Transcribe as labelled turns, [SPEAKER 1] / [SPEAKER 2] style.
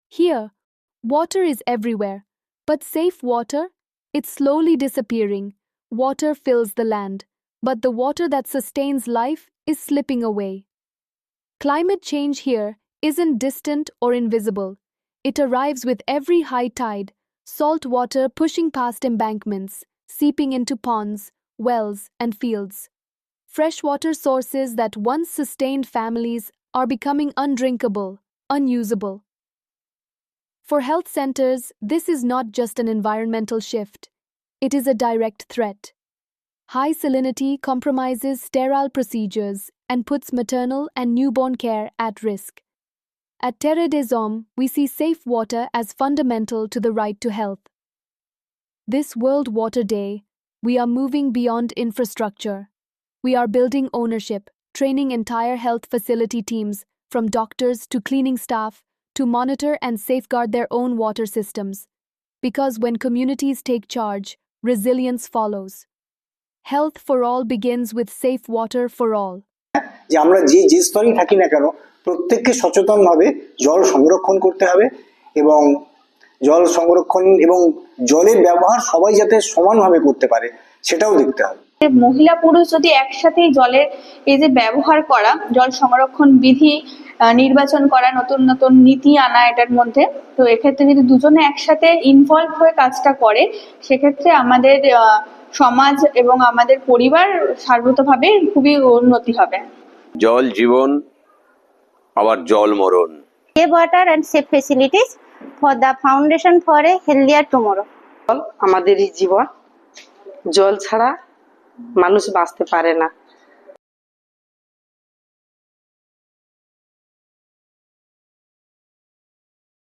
[SPEAKER 1] Here, water is everywhere, but safe water? It's slowly disappearing. Water fills the land, but the water that sustains life is slipping away. Climate change here isn't distant or invisible. It arrives with every high tide, salt water pushing past embankments, seeping into ponds, wells, and fields. Freshwater sources that once sustained families are becoming undrinkable, unusable. For health centers, this is not just an environmental shift, it is a direct threat. High salinity compromises sterile procedures and puts maternal and newborn care at risk. At Terre des Hommes, we see safe water as fundamental to the right to health. This World Water Day, we are moving beyond infrastructure. We are building ownership, training entire health facility teams, from doctors to cleaning staff, to monitor and safeguard their own water systems. Because when communities take charge, resilience follows. Health for all begins with safe water for all.
[SPEAKER 2] যে আমরা যে স্তরেই থাকি না কেন প্রত্যেককে সচেতনভাবে জল সংরক্ষণ করতে হবে এবং জল সংরক্ষণ এবং জলের ব্যবহার সবাই যাতে সমানভাবে করতে পারে সেটাও দেখতে হবে।
[SPEAKER 3] মহিলা পুরুষ যদি একসাথেই জলের এই যে ব্যবহার করা, জল সংরক্ষণ বিধি নির্বাচন করা, নতুন নতুন নীতি আনা এটার মধ্যে, তো এক্ষেত্রে যদি দুজনে একসাথে ইনভলভ হয়ে কাজটা করে সেক্ষেত্রে আমাদের সমাজ এবং আমাদের পরিবার সার্বতভাবে খুবই উন্নতি হবে।
[SPEAKER 4] জল জীবন, আবার জল মরণ।
[SPEAKER 5] Safe water and safe facilities for the foundation for a healthier tomorrow.
[SPEAKER 6] জল আমাদেরই জীবন, জল ছাড়া মানুষ বাঁচতে পারে না।